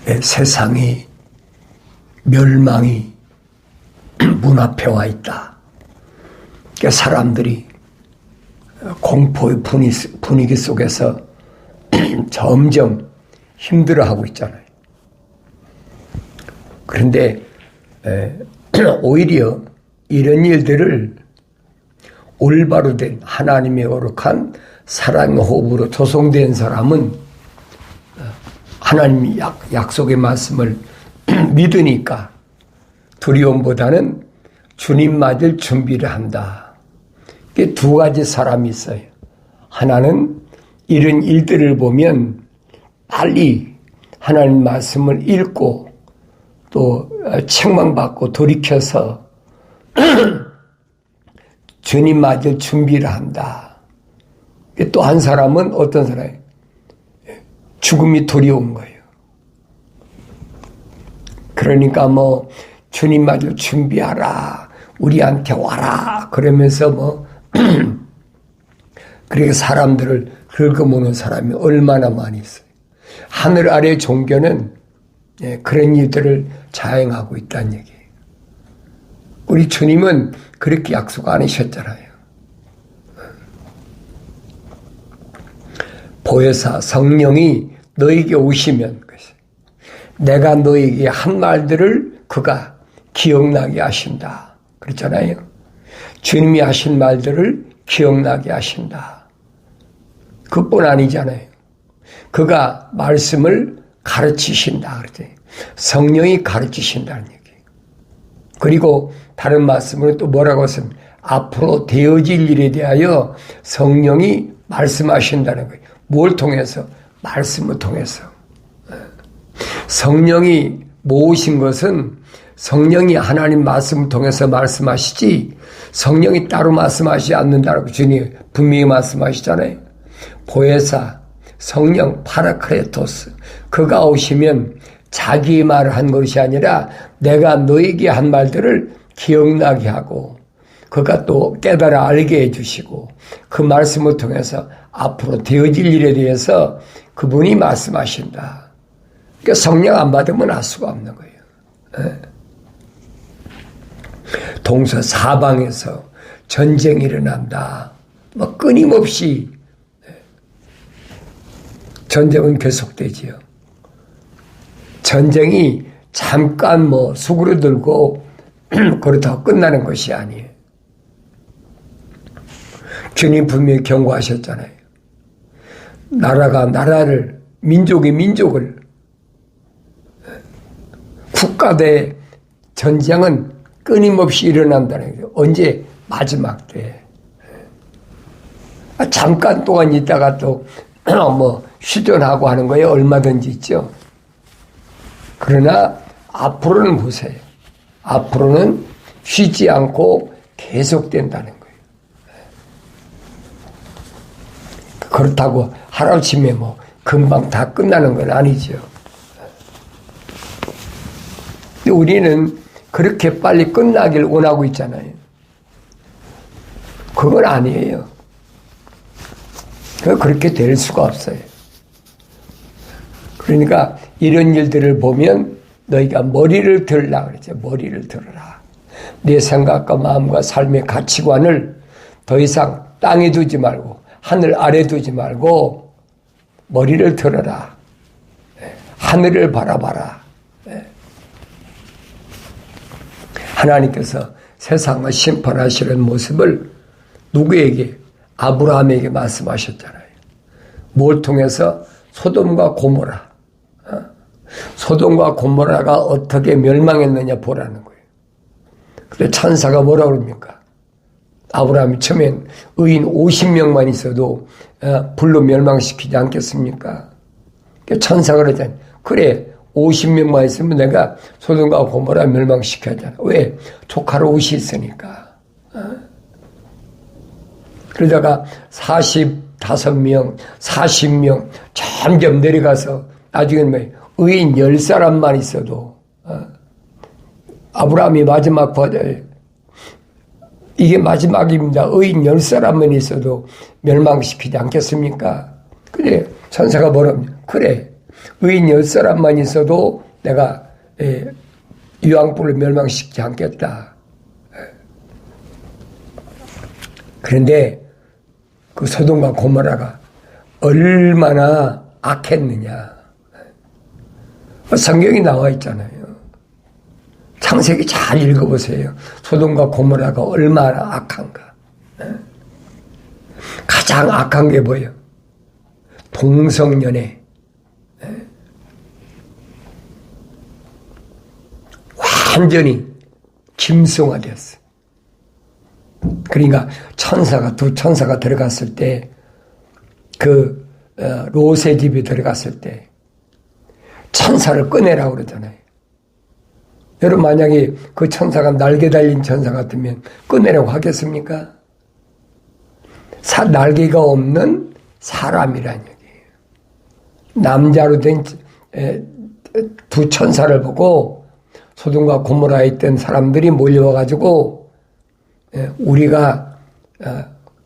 세상이 멸망이 문 앞에 와 있다. 그러니까 사람들이 공포의 분위기 속에서 점점 힘들어하고 있잖아요. 그런데 오히려 이런 일들을 올바로 된 하나님의 거룩한 사랑의 호흡으로 조성된 사람은 하나님이 약속의 말씀을 믿으니까 두려움보다는 주님 맞을 준비를 한다. 이게 두 가지 사람이 있어요. 하나는 이런 일들을 보면 빨리 하나님 말씀을 읽고 또 책망받고 돌이켜서 주님 맞을 준비를 한다. 또 한 사람은 어떤 사람이에요? 죽음이 두려운 거예요. 그러니까 주님 맞을 준비하라. 우리한테 와라. 그러면서 그렇게 사람들을 긁어모는 사람이 얼마나 많이 있어요. 하늘 아래 종교는 그런 일들을 자행하고 있다는 얘기예요. 우리 주님은 그렇게 약속 안 하셨잖아요. 보혜사 성령이 너에게 오시면 내가 너에게 한 말들을 그가 기억나게 하신다. 그렇잖아요. 주님이 하신 말들을 기억나게 하신다. 그뿐 아니잖아요. 그가 말씀을 가르치신다. 그랬더니 성령이 가르치신다는 얘기예요. 그리고 다른 말씀으로 또 뭐라고 했습니까? 앞으로 되어질 일에 대하여 성령이 말씀하신다는 거예요. 뭘 통해서? 말씀을 통해서. 성령이 모으신 것은 성령이 하나님 말씀을 통해서 말씀하시지 성령이 따로 말씀하시지 않는다고 주님이 분명히 말씀하시잖아요. 보혜사, 성령, 파라크레토스 그가 오시면 자기 말을 한 것이 아니라 내가 너에게 한 말들을 기억나게 하고 그가 또 깨달아 알게 해주시고 그 말씀을 통해서 앞으로 되어질 일에 대해서 그분이 말씀하신다. 그러니까 성령 안 받으면 알 수가 없는 거예요. 동서 사방에서 전쟁이 일어난다. 끊임없이 전쟁은 계속되지요. 전쟁이 잠깐 수그러들고 그렇다고 끝나는 것이 아니에요. 주님 분명히 경고하셨잖아요. 나라가 나라를, 민족이 민족을, 국가 대 전쟁은 끊임없이 일어난다는 거예요. 언제? 마지막 때. 잠깐 동안 있다가 또 휴전하고 하는 거에 얼마든지 있죠. 그러나 앞으로는 보세요. 앞으로는 쉬지 않고 계속된다는 거예요. 그렇다고 하루아침에 금방 다 끝나는 건 아니죠. 근데 우리는 그렇게 빨리 끝나길 원하고 있잖아요. 그건 아니에요. 그렇게 될 수가 없어요. 그러니까 이런 일들을 보면 너희가 머리를 들으라 그랬죠. 머리를 들으라. 내 생각과 마음과 삶의 가치관을 더 이상 땅에 두지 말고 하늘 아래 두지 말고 머리를 들어라. 하늘을 바라봐라. 하나님께서 세상을 심판하시는 모습을 누구에게? 아브라함에게 말씀하셨잖아요. 뭘 통해서? 소돔과 고모라. 소돔과 고모라가 어떻게 멸망했느냐 보라는 거예요. 근데 천사가 뭐라고 그럽니까? 아브라함이 처음엔 의인 50명만 있어도 불로 멸망시키지 않겠습니까? 천사가 그러잖아요. 그래, 50명만 있으면 내가 소돔과 고모라 멸망시켜야 하잖아. 왜? 조카로 옷이 있으니까. 그러다가 45명, 40명 점점 내려가서 나중에는 의인 10사람만 있어도 아브라함이 마지막 버들 이게 마지막입니다. 의인 10사람만 있어도 멸망시키지 않겠습니까? 그래, 천사가 뭐랍니까? 그래, 의인 10사람만 있어도 내가 유황불을 멸망시키지 않겠다. 그런데 그 소돔과 고모라가 얼마나 악했느냐. 성경이 나와 있잖아요. 창세기 잘 읽어보세요. 소돔과 고모라가 얼마나 악한가. 가장 악한 게 뭐예요? 동성연애. 완전히 짐승화되었어요. 그러니까 두 천사가 들어갔을 때, 그 롯의 집에 들어갔을 때 천사를 꺼내라고 그러잖아요. 여러분, 만약에 그 천사가 날개 달린 천사 같으면 꺼내라고 하겠습니까? 날개가 없는 사람이란 얘기예요. 남자로 된 두 천사를 보고 소돔과 고모라에 있던 사람들이 몰려와가지고 우리가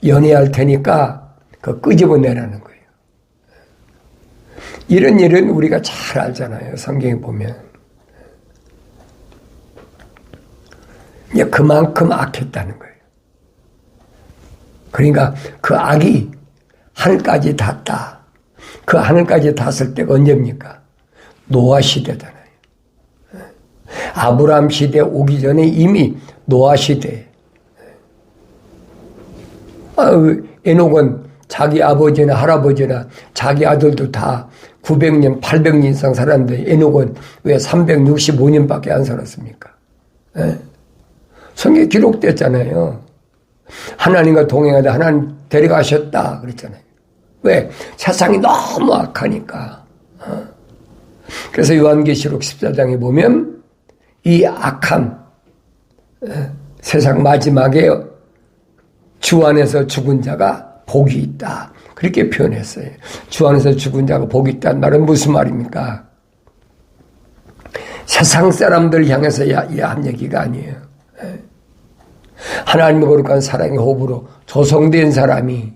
연애할 테니까 그 끄집어내라는 거예요. 이런 일은 우리가 잘 알잖아요. 성경에 보면. 그만큼 악했다는 거예요. 그러니까 그 악이 하늘까지 닿았다. 그 하늘까지 닿았을 때가 언제입니까? 노아 시대잖아요. 아브라함 시대 오기 전에 이미 노아 시대. 에녹은 자기 아버지나 할아버지나 자기 아들도 다 900년, 800년 이상 살았는데 에녹은 왜 365년밖에 안 살았습니까? 성경에 기록됐잖아요. 하나님과 동행하다 하나님 데려가셨다 그랬잖아요. 왜? 세상이 너무 악하니까. 그래서 요한계시록 14장에 보면 이 악한 세상 마지막에 주 안에서 죽은 자가 복이 있다. 그렇게 표현했어요. 주 안에서 죽은 자가 복이 있다는 말은 무슨 말입니까? 세상 사람들 향해서 한 얘기가 아니에요. 하나님의 거룩한 사랑의 호흡으로 조성된 사람이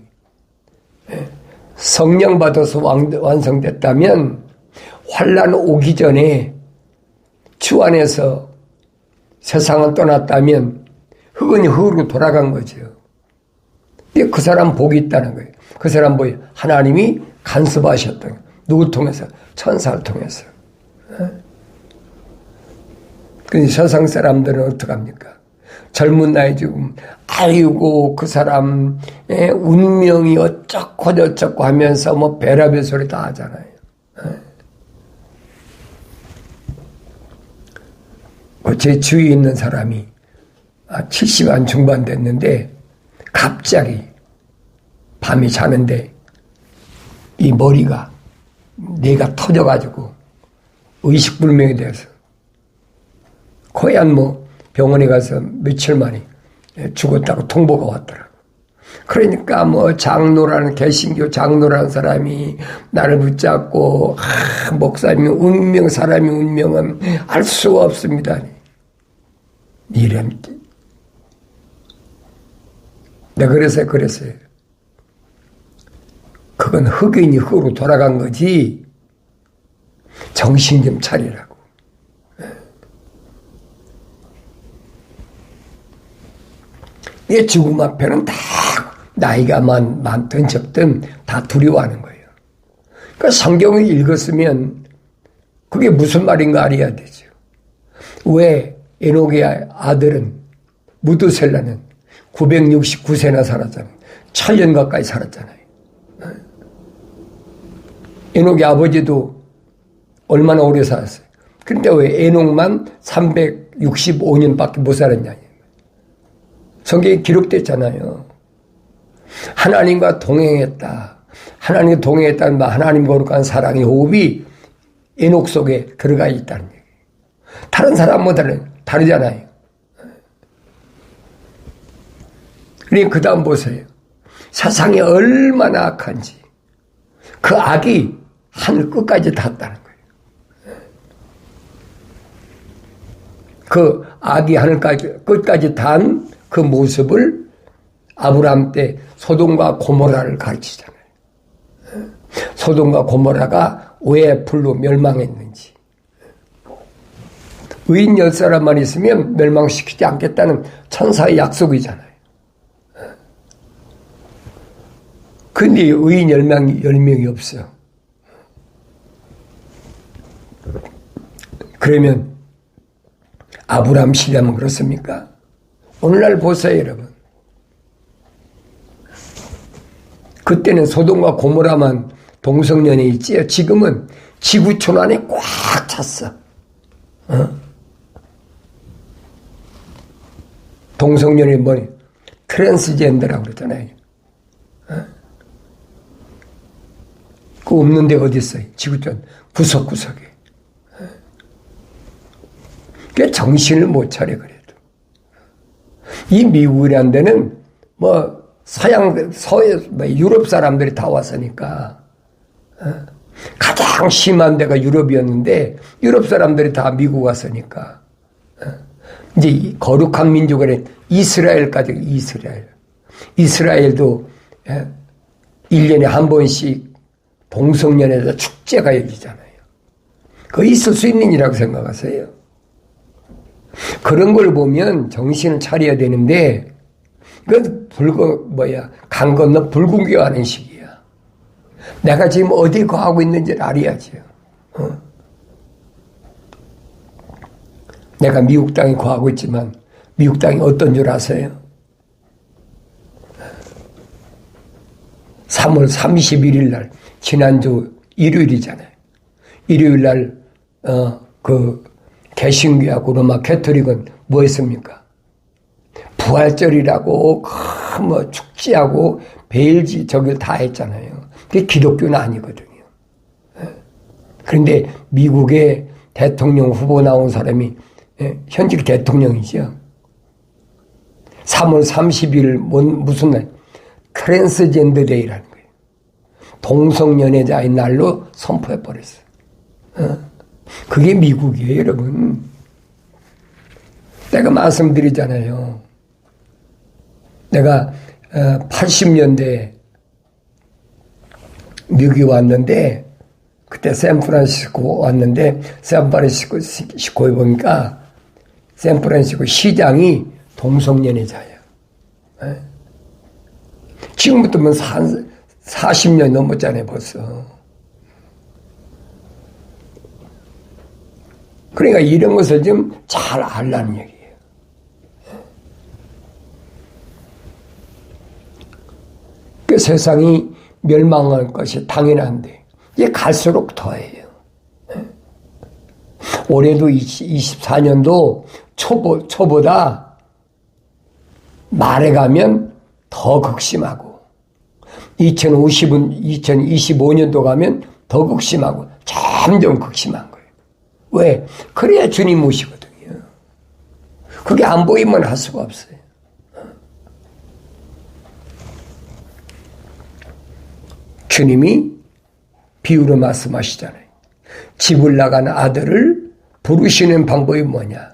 성령 받아서 완성됐다면 환난 오기 전에 주 안에서 세상을 떠났다면 흙은 흙으로 돌아간 거죠. 그 사람 복이 있다는 거예요. 그 사람 뭐예요? 하나님이 간섭하셨던 거예요. 누구 통해서? 천사를 통해서. 근데 세상 사람들은 어떡합니까? 젊은 나이 지금 아이고 그 사람 운명이 어쩌고 저쩌고 하면서 뭐 별의별 소리 다 하잖아요. 제 주위에 있는 사람이 70안 중반 됐는데 갑자기 밤에 자는데 이 머리가 뇌가 터져가지고 의식불명이 돼서 거의 한 병원에 가서 며칠 만에 죽었다고 통보가 왔더라고. 그러니까 장로라는 개신교 장로라는 사람이 나를 붙잡고 목사님이 운명 사람이 운명은 알 수가 없습니다. 이런 내가 그랬어요. 그건 흑인이 흑으로 돌아간 거지. 정신 좀 차리라고. 내 죽음 앞에는 다 나이가 많든 적든 다 두려워하는 거예요. 그러니까 성경을 읽었으면 그게 무슨 말인가 알아야 되죠. 왜 에녹의 아들은 무두셀라는 969세나 살았잖아요. 1000년 가까이 살았잖아요. 에녹의 아버지도 얼마나 오래 살았어요. 그런데 왜 에녹만 365년밖에 못 살았냐. 성경에 기록됐잖아요. 하나님과 동행했다. 하나님과 동행했다는 말, 하나님 거룩한 사랑의 호흡이 에녹 속에 들어가 있다는 얘기예요. 다른 사람보다는 다르잖아요. 그러니까 그 다음 보세요. 세상이 얼마나 악한지 그 악이 하늘 끝까지 닿았다는 거예요. 그 악이 하늘까지 끝까지 닿은 그 모습을 아브라함 때 소돔과 고모라를 가르치잖아요. 소돔과 고모라가 왜 불로 멸망했는지. 의인 10사람만 있으면 멸망시키지 않겠다는 천사의 약속이잖아요. 근데 의인 10명이 없어요. 그러면 아브라함 시대면 그렇습니까? 오늘날 보세요, 여러분. 그때는 소돔과 고모라만 동성연애 있지요. 지금은 지구촌 안에 꽉 찼어. 동성연애 뭐니? 트랜스젠더라고 그러잖아요. 그 없는 데 어디 있어요? 지구촌 구석구석에. 그 정신을 못 차려 그래도. 이 미국이라는 데는 뭐 유럽 사람들이 다 왔으니까 가장 심한 데가 유럽이었는데 유럽 사람들이 다 미국 왔으니까 이제 이 거룩한 민족은 이스라엘까지. 이스라엘도 1년에 한 번씩 동성연애자 축제가 열리잖아요. 그거 있을 수 있는 일이라고 생각하세요? 그런 걸 보면 정신을 차려야 되는데 그 강 건너 불군교하는 식이야. 내가 지금 어디 거하고 있는지를 알아야지요. 내가 미국 땅에 거하고 있지만 미국 땅이 어떤 줄 아세요? 3월 31일 날 지난주 일요일이잖아요. 일요일 날 개신교하고 로마 캐토릭은 뭐 했습니까? 부활절이라고 뭐 축제하고 베일지 저길 다 했잖아요. 그게 기독교는 아니거든요. 그런데 미국의 대통령 후보 나온 사람이 현직 대통령이죠. 3월 30일 무슨 날? 트랜스젠더 데이라는 거예요. 동성연애자의 날로 선포해버렸어요. 그게 미국이에요, 여러분. 내가 말씀드리잖아요. 내가 80년대 미국에 왔는데 그때 샌프란시스코 왔는데 샌프란시스코에 보니까 샌프란시스코 시장이 동성연애자예요. 지금부터는 40년 넘었잖아요, 벌써. 그러니까 이런 것을 좀 잘 알라는 얘기예요. 그 세상이 멸망할 것이 당연한데 이게 갈수록 더해요. 올해도 24년도 초보다 말해가면 더 극심하고 2025년도 가면 더 극심하고 점점 극심한 거예요. 왜? 그래야 주님 오시거든요. 그게 안 보이면 할 수가 없어요. 주님이 비유로 말씀하시잖아요. 집을 나간 아들을 부르시는 방법이 뭐냐?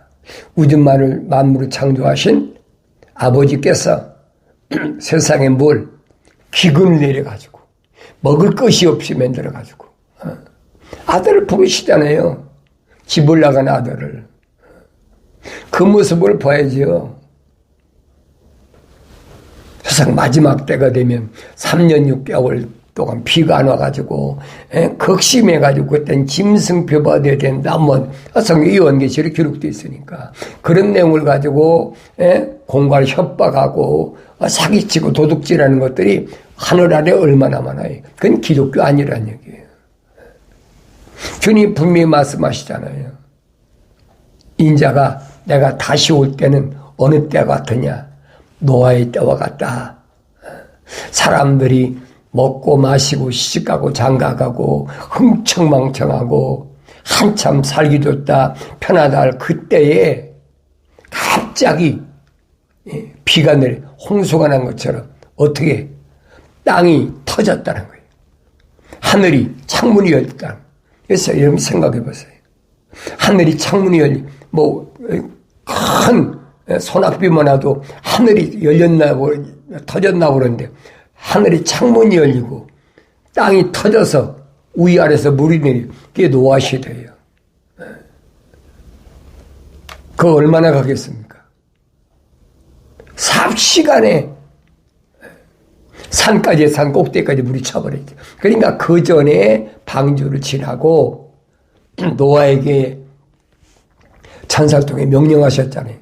우주 만물을 창조하신 아버지께서 세상에 뭘 기근을 내려가지고 먹을 것이 없이 만들어가지고 아들을 부르시잖아요. 집을 나간 아들을. 그 모습을 봐야지요. 세상 마지막 때가 되면 3년 6개월 동안 비가 안 와가지고 극심해가지고 그땐 짐승표 받아야 된다. 뭐 성경 요한계시록에 기록되어 있으니까 그런 내용을 가지고 공갈 협박하고 사기치고 도둑질하는 것들이 하늘 아래 얼마나 많아요. 그건 기독교 아니란 얘기예요. 주님 분명히 말씀하시잖아요. 인자가 내가 다시 올 때는 어느 때 같으냐? 노아의 때와 같다. 사람들이 먹고 마시고 시집가고 장가가고 흥청망청하고 한참 살기 좋다 편하다 할 그때에 갑자기 비가 내려 홍수가 난 것처럼 어떻게 땅이 터졌다는 거예요. 하늘이 창문이 열렸다. 그래서 여러분 생각해 보세요. 하늘이 창문이 큰 소낙비만 와도 하늘이 열렸나 터졌나 그러는데 하늘이 창문이 열리고 땅이 터져서 위아래서 물이 내려. 그게 노아 시대예요. 그거 얼마나 가겠습니까? 삽시간에 산까지, 산 꼭대기까지 물이 차버렸죠. 그러니까 그 전에 방주를 지나고 노아에게 천사를 통해 명령하셨잖아요.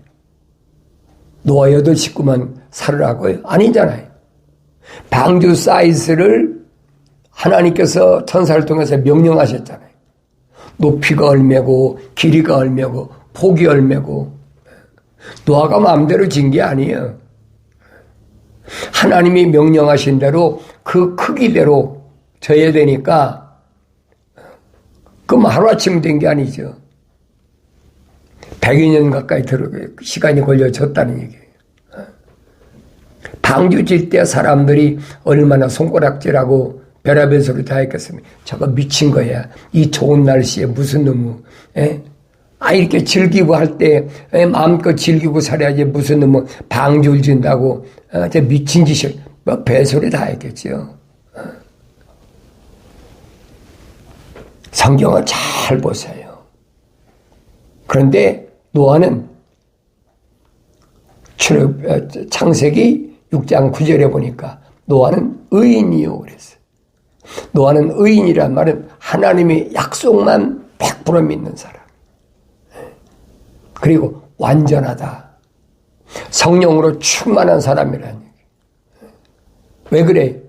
노아 8식구만 살으라고요? 아니잖아요. 방주 사이즈를 하나님께서 천사를 통해서 명령하셨잖아요. 높이가 얼마고 길이가 얼마고 폭이 얼마고. 노아가 마음대로 진 게 아니에요. 하나님이 명령하신 대로 그 크기대로 져야 되니까 그럼 하루아침에 된 게 아니죠. 100여 년 가까이 시간이 걸려졌다는 얘기예요. 방주 질 때 사람들이 얼마나 손가락질하고 별의별 소리 다 했겠습니까? 저거 미친 거야. 이 좋은 날씨에 무슨 놈의 이렇게 즐기고 할 때 마음껏 즐기고 살아야지 무슨 놈의 방주를 진다고 저 미친 짓을 뭐 배소리 다 했겠죠. 성경을 잘 보세요. 그런데 노아는 창세기 6장 9절에 보니까 노아는 의인이요 그랬어요. 노아는 의인이란 말은 하나님의 약속만 100% 믿는 사람. 그리고 완전하다. 성령으로 충만한 사람이라는 얘기. 왜 그래?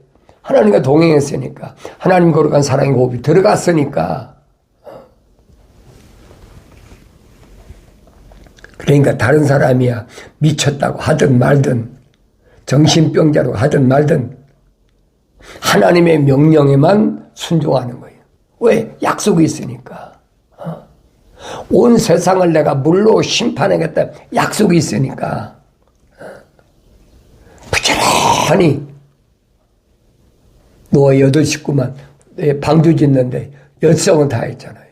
하나님과 동행했으니까. 하나님 거룩한 사랑의 호흡이 들어갔으니까. 그러니까 다른 사람이야 미쳤다고 하든 말든 정신병자로 하든 말든 하나님의 명령에만 순종하는 거예요. 왜? 약속이 있으니까. 온 세상을 내가 물로 심판하겠다 약속이 있으니까 부지런히 노아 8식구만 방주 짓는데 열성은 다 했잖아요.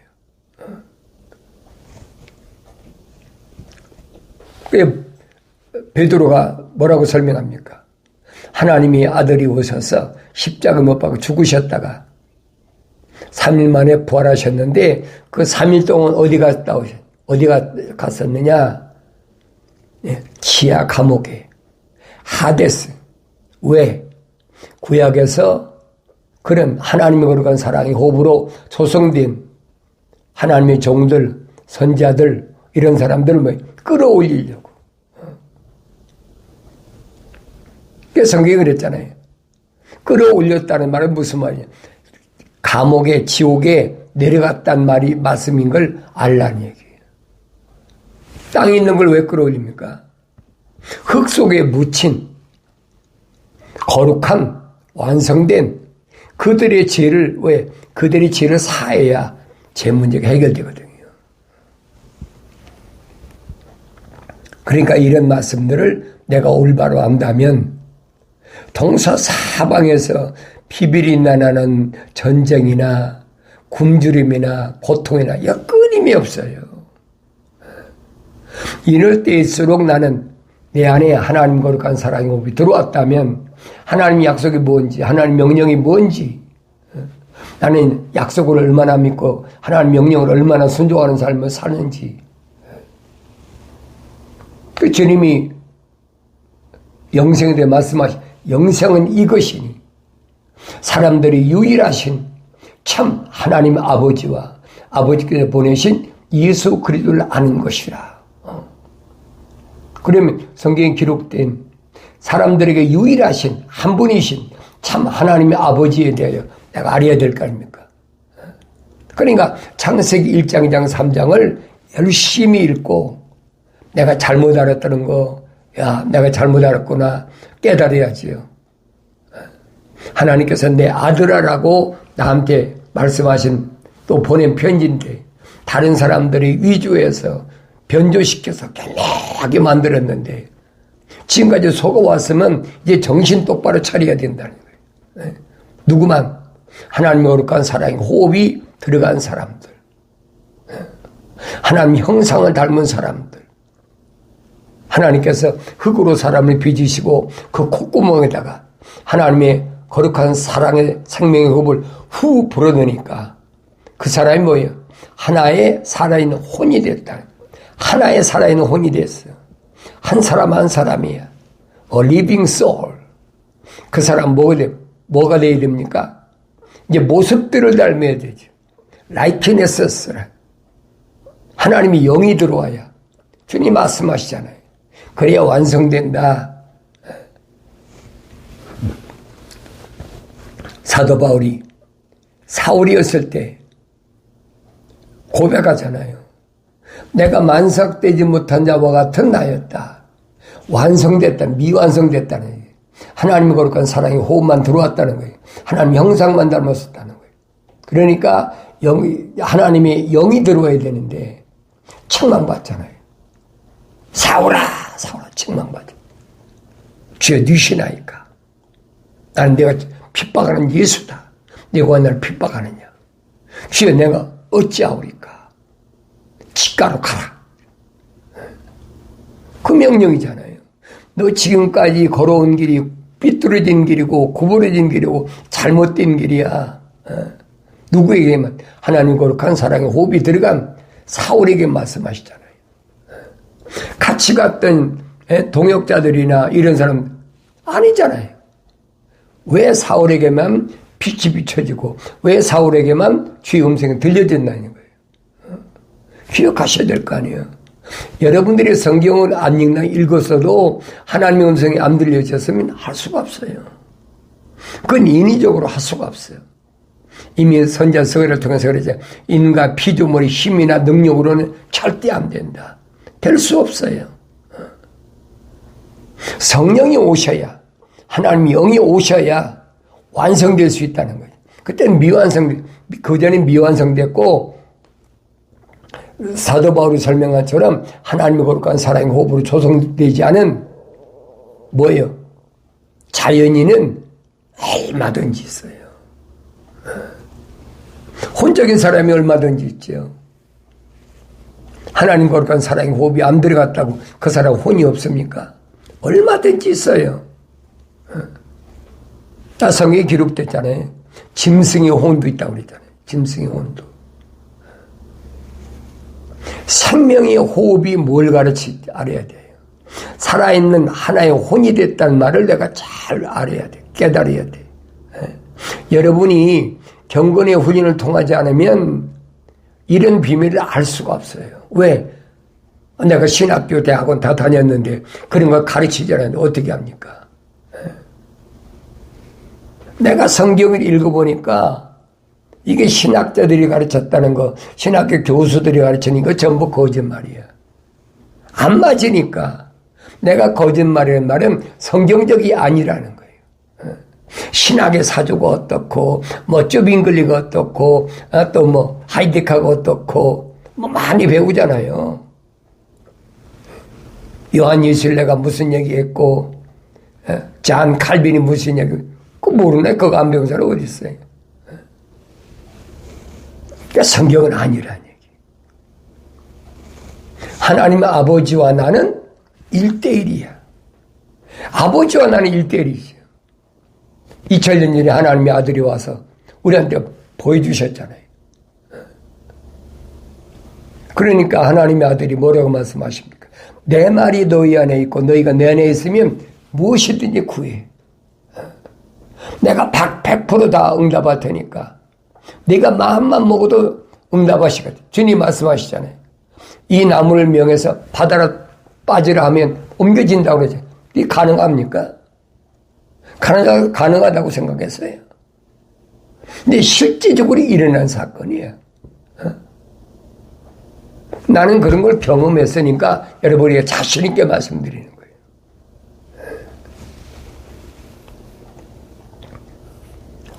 베드로가 뭐라고 설명합니까? 하나님이 아들이 오셔서 십자가 못 박아 죽으셨다가 3일 만에 부활하셨는데 그 3일 동안 어디가 갔었느냐? 지하 감옥에 하데스. 왜? 구약에서 그런 하나님의 거룩한 사랑의 호흡으로 조성된 하나님의 종들, 선자들 이런 사람들을 뭐 끌어올리려고. 그래서 성경이 그랬잖아요. 끌어올렸다는 말은 무슨 말이냐? 감옥에 지옥에 내려갔단 말이 말씀인 걸 알라는 얘기예요. 땅에 있는 걸 왜 끌어올립니까? 흙 속에 묻힌 거룩한 완성된 그들의 죄를 왜? 그들의 죄를 사해야 죄 문제가 해결되거든요. 그러니까 이런 말씀들을 내가 올바로 안다면 동서사방에서 피비린내 나는 전쟁이나 굶주림이나 고통이나 끊임이 없어요. 이럴 때일수록 나는 내 안에 하나님 거룩한 사랑의 호흡이 들어왔다면 하나님 약속이 뭔지 하나님 명령이 뭔지 나는 약속을 얼마나 믿고 하나님 명령을 얼마나 순종하는 삶을 사는지 그 주님이 영생에 대해 말씀하신 영생은 이것이니 사람들이 유일하신 참 하나님 아버지와 아버지께서 보내신 예수 그리스도를 아는 것이라. 그러면 성경에 기록된 사람들에게 유일하신 한 분이신 참 하나님의 아버지에 대하여 내가 알아야 될 거 아닙니까? 그러니까 창세기 1장, 2장, 3장을 열심히 읽고 내가 잘못 알았다는 거, 내가 잘못 알았구나 깨달아야지요. 하나님께서 내 아들아라고 나한테 말씀하신 또 보낸 편지인데 다른 사람들이 위조해서 변조시켜서 결례하게 만들었는데 지금까지 속아왔으면 이제 정신 똑바로 차려야 된다는 거예요. 누구만 하나님의 거룩한 사랑의 호흡이 들어간 사람들, 하나님 형상을 닮은 사람들, 하나님께서 흙으로 사람을 빚으시고 그 콧구멍에다가 하나님의 거룩한 사랑의 생명의 호흡을 후 불어넣으니까 그 사람이 뭐예요? 하나의 살아있는 혼이 됐다. 하나의 살아있는 혼이 됐어요. 한 사람 한 사람이야. A living soul. 그 사람 뭐가 돼야 됩니까? 이제 모습들을 닮아야 되죠. likenesses. 하나님이 영이 들어와야. 주님 말씀하시잖아요. 그래야 완성된다. 사도 바울이 사울이었을 때 고백하잖아요. 내가 만삭되지 못한 자와 같은 나였다. 완성됐다. 미완성됐다는 거예요. 하나님의 거룩한 사랑의 호흡만 들어왔다는 거예요. 하나님 형상만 닮았었다는 거예요. 그러니까 하나님의 영이 들어와야 되는데 책망받잖아요. 사울아 책망받아. 주여 니시나이까. 나는 내가 핍박하는 예수다. 내가 왜 나를 핍박하느냐. 주여 내가 어찌하오리까. 직가로 가라. 그 명령이잖아요. 너 지금까지 걸어온 길이 삐뚤어진 길이고 구부러진 길이고 잘못된 길이야. 누구에게만? 하나님 거룩한 사랑의 호흡이 들어간 사울에게 말씀하시잖아요. 같이 갔던 동역자들이나 이런 사람 아니잖아요. 왜 사울에게만 빛이 비춰지고 왜 사울에게만 주의 음성이 들려진다는 거예요. 기억하셔야 될 거 아니에요. 여러분들이 성경을 안 읽었어도 하나님의 음성이 안 들려졌으면 할 수가 없어요. 그건 인위적으로 할 수가 없어요. 이미 선자 서기를 통해서 그러죠. 인과 피조물의 힘이나 능력으로는 절대 안 된다. 될 수 없어요. 성령이 오셔야, 하나님의 영이 오셔야 완성될 수 있다는 거예요. 그때는 그전에 미완성됐고, 사도 바울이 설명한 것처럼 하나님의 거룩한 사랑의 호흡으로 조성되지 않은 뭐예요? 자연인은 얼마든지 있어요. 혼적인 사람이 얼마든지 있죠. 하나님 거룩한 사랑의 호흡이 안 들어갔다고 그 사람 혼이 없습니까? 얼마든지 있어요. 성경에 기록됐잖아요. 짐승의 혼도 있다고 그랬잖아요. 짐승의 혼도. 생명의 호흡이 뭘 가르치지 알아야 돼요. 살아있는 하나의 혼이 됐다는 말을 내가 잘 알아야 돼. 깨달아야 돼. 여러분이 경건의 훈련을 통하지 않으면 이런 비밀을 알 수가 없어요. 왜? 내가 신학교, 대학원 다 다녔는데 그런 걸 가르치지 않았는데 어떻게 합니까? 내가 성경을 읽어보니까 이게 신학자들이 가르쳤다는 거, 신학교 교수들이 가르치는 거 전부 거짓말이야. 안 맞으니까. 내가 거짓말이라는 말은 성경적이 아니라는 거예요. 신학의 사조가 어떻고, 쭈빙글리가 어떻고, 또 하이데카가 어떻고, 많이 배우잖아요. 요한 예술레가 무슨 얘기했고, 잔 칼빈이 무슨 얘기, 그거 모르네. 그거 안 배운 사람 어디 있어요? 그러니까 성경은 아니라는 얘기. 하나님의 아버지와 나는 1대1이야. 아버지와 나는 1대1이죠. 2000년 전에 하나님의 아들이 와서 우리한테 보여주셨잖아요. 그러니까 하나님의 아들이 뭐라고 말씀하십니까? 내 말이 너희 안에 있고 너희가 내 안에 있으면 무엇이든지 구해. 내가 100% 다 응답할 테니까. 네가 마음만 먹어도 응답하시거든. 주님 말씀하시잖아요. 이 나무를 명해서 바다로 빠지라 하면 옮겨진다고 그러죠. 이게 가능합니까? 가능하다고 생각했어요. 근데 실제적으로 일어난 사건이에요. 나는 그런 걸 경험했으니까 여러분에게 자신 있게 말씀드리는 거예요.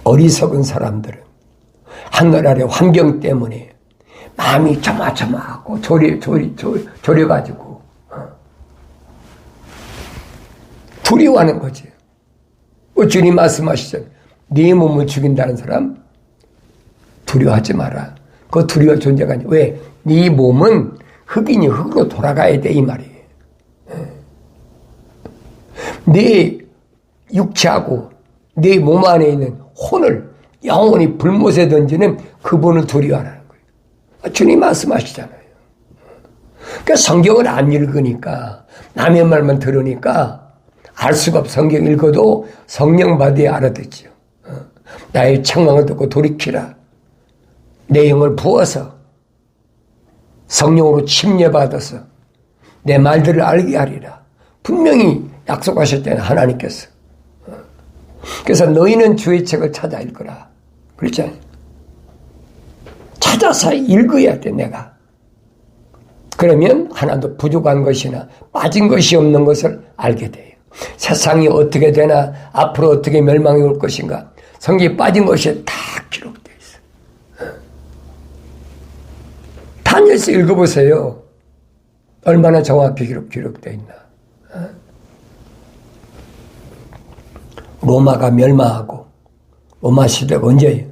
어리석은 사람들은 하늘 아래 환경 때문에 마음이 조마조마하고 졸여가지고 두려워하는 거지. 주님 말씀하시잖아요. 네 몸을 죽인다는 사람 두려워하지 마라. 그 두려워할 존재가 아니야. 왜? 네 몸은 흙이니 흙으로 돌아가야 돼 이 말이에요. 네 육체하고 네 몸 안에 있는 혼을 영원히 불못에 던지는 그분을 두려워하라는 거예요. 주님 말씀하시잖아요. 그러니까 성경을 안 읽으니까, 남의 말만 들으니까 알 수가 없어. 성경 읽어도 성령 받아야 알아듣죠. 나의 책망을 듣고 돌이키라. 내 영을 부어서 성령으로 침례받아서 내 말들을 알게 하리라. 분명히 약속하셨잖아요, 하나님께서. 그래서 너희는 주의 책을 찾아 읽어라. 그렇잖아요. 찾아서 읽어야 돼, 내가. 그러면 하나도 부족한 것이나 빠진 것이 없는 것을 알게 돼요. 세상이 어떻게 되나, 앞으로 어떻게 멸망이 올 것인가, 성경에 빠진 것이 다 기록되어 있어요. 다니엘서 읽어보세요. 얼마나 정확히 기록되어 있나. 로마가 멸망하고, 로마 시대가 언제예요?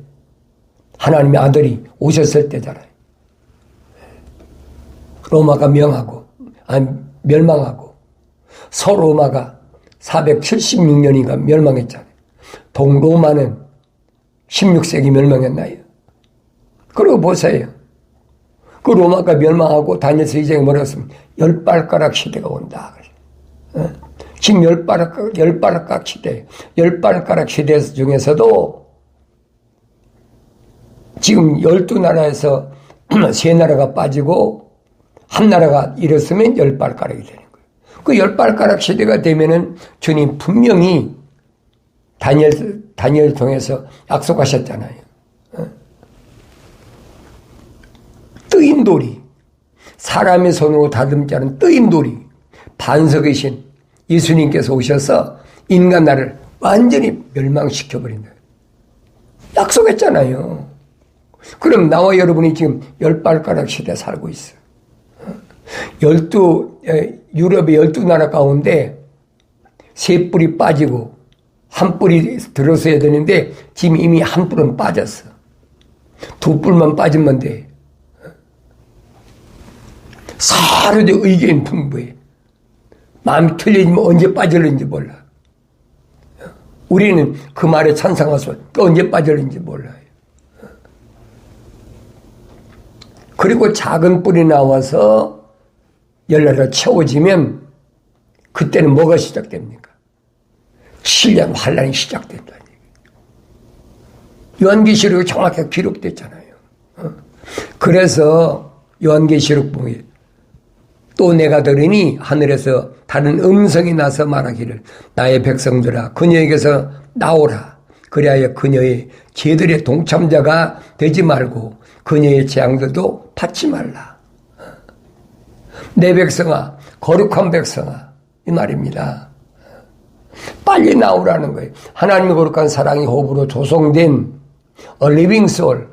하나님의 아들이 오셨을 때잖아요. 로마가 멸망하고, 서로마가 476년인가 멸망했잖아요. 동로마는 16세기 멸망했나요? 그러고 보세요. 그 로마가 멸망하고 다니엘서 2장에 뭐라고 했습니까? 열발가락 시대가 온다. 지금 열발가락 시대, 열발가락 시대 중에서도 지금 12나라에서 3나라가 빠지고 한 나라가 일었으면 열발가락이 되는 거예요. 그 열발가락 시대가 되면은 주님 분명히 다니엘 통해서 약속하셨잖아요. 뜨인 돌이, 사람의 손으로 다듬지 않은 뜨인 돌이, 반석이신 예수님께서 오셔서 인간 나라를 완전히 멸망시켜버린다. 약속했잖아요. 그럼 나와 여러분이 지금 열발가락 시대에 살고 있어요. 유럽의 12나라 가운데 3뿔이 빠지고 1뿔이 들어서야 되는데 지금 이미 1뿔은 빠졌어. 2뿔만 빠지면 돼. 서로 의견 풍부해. 마음이 틀려지면 언제 빠질는지 몰라. 우리는 그 말에 찬성해서 또 언제 빠질는지 몰라요. 그리고 작은 뿔이 나와서 열나라가 채워지면 그때는 뭐가 시작됩니까? 7년 환란이 시작된다는 얘기예요. 요한계시록에 정확하게 기록됐잖아요. 그래서 요한계시록 보면 또 내가 들으니 하늘에서 다른 음성이 나서 말하기를 나의 백성들아 그녀에게서 나오라. 그리하여 그녀의 죄들의 동참자가 되지 말고 그녀의 재앙들도 받지 말라. 내 백성아, 거룩한 백성아, 이 말입니다. 빨리 나오라는 거예요. 하나님의 거룩한 사랑의 호흡으로 조성된 a living soul,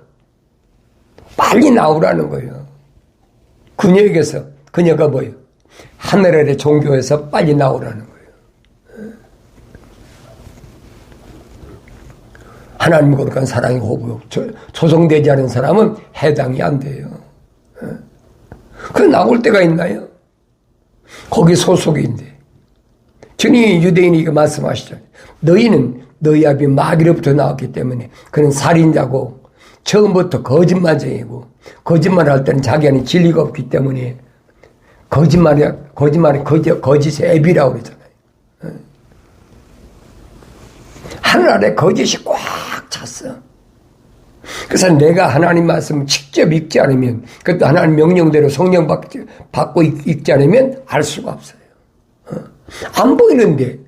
빨리 나오라는 거예요. 그녀에게서, 그녀가 뭐예요? 하늘 아래 종교에서 빨리 나오라는 거예요. 하나님의 거룩한 사랑의 호흡으로 조성되지 않은 사람은 해당이 안 돼요. 그 나올 때가 있나요? 거기 소속인데. 주님이 유대인에게 말씀하시잖아요. 너희는 너희 아비 마귀로부터 나왔기 때문에 그는 살인자고 처음부터 거짓말쟁이고 거짓말할 때는 자기 안에 진리가 없기 때문에 거짓말이 거짓의 앱이라고 그러잖아요. 하늘 아래 거짓이 꽉 찼어. 그래서 내가 하나님 말씀을 직접 읽지 않으면, 그것도 하나님 명령대로 성령 받고 읽지 않으면 알 수가 없어요. 안 보이는데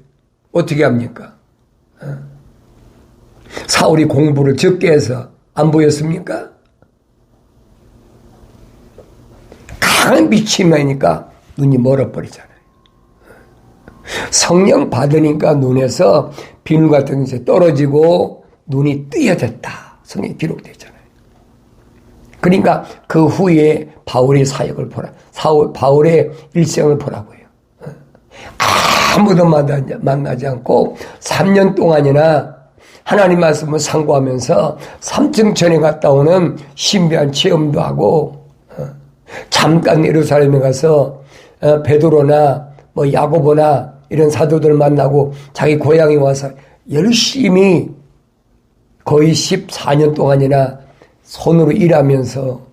어떻게 합니까? 사울이 공부를 적게 해서 안 보였습니까? 강한 빛이 나니까 눈이 멀어버리잖아요. 성령 받으니까 눈에서 비늘 같은 것이 떨어지고 눈이 뜨여졌다. 성경에 기록되잖아요. 그러니까 그 후에 바울의 사역을 보라. 바울의 일생을 보라고요. 아무도 만나지 않고 3년 동안이나 하나님 말씀을 상고하면서 삼층천에 갔다 오는 신비한 체험도 하고, 잠깐 예루살렘에 가서 베드로나 야고보나 이런 사도들 만나고 자기 고향에 와서 열심히 거의 14년 동안이나 손으로 일하면서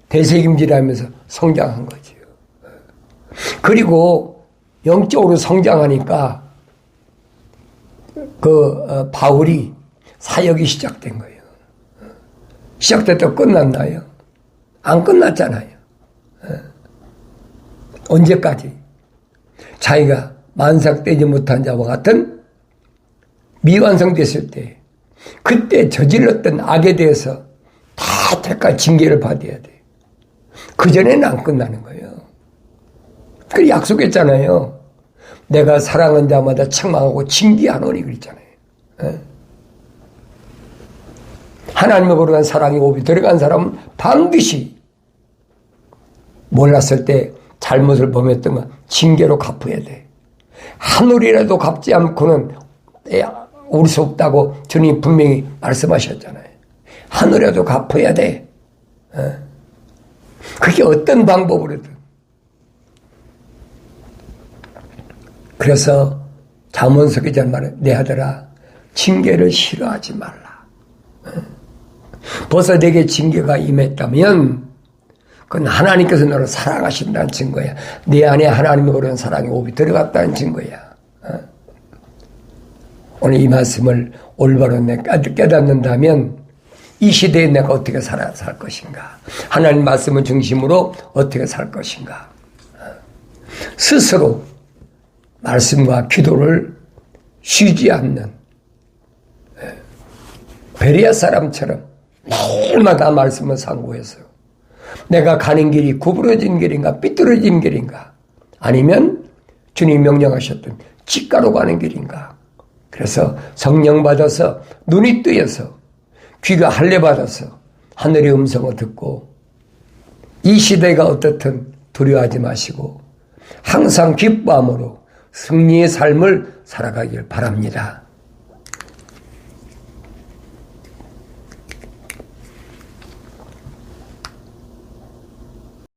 대책임질하면서 성장한 거지요. 그리고 영적으로 성장하니까 바울이 사역이 시작된 거예요. 시작됐다고 끝났나요? 안 끝났잖아요. 언제까지? 자기가 만삭되지 못한 자와 같은 미완성됐을 때, 그때 저질렀던 악에 대해서 다 대가 징계를 받아야 돼. 그전에는 안 끝나는 거예요. 그래 약속했잖아요. 내가 사랑한 자마다 책망하고 징계하노니 그랬잖아요. 하나님을 거룩한 사랑이 오비 들어간 사람은 반드시 몰랐을 때 잘못을 범했던 건 징계로 갚아야 돼. 하늘이라도 갚지 않고는 올 수 없다고 주님이 분명히 말씀하셨잖아요. 하늘이라도 갚아야 돼. 그게 어떤 방법으로든. 그래서 잠언서 기자 말은 내 아들아 징계를 싫어하지 말라. 벌써 내게 징계가 임했다면 그건 하나님께서 너를 사랑하신다는 증거야. 내 안에 하나님의 그런 사랑이 오비 들어갔다는 증거야. 오늘 이 말씀을 올바로 내가 깨닫는다면 이 시대에 내가 어떻게 살 것인가. 하나님 말씀을 중심으로 어떻게 살 것인가. 스스로 말씀과 기도를 쉬지 않는 베레아 사람처럼 매일마다 말씀을 상고해서 내가 가는 길이 구부러진 길인가 삐뚤어진 길인가 아니면 주님 명령하셨던 직가로 가는 길인가. 그래서 성령 받아서 눈이 뜨여서 귀가 할례 받아서 하늘의 음성을 듣고 이 시대가 어떻든 두려워하지 마시고 항상 기뻐함으로 승리의 삶을 살아가길 바랍니다.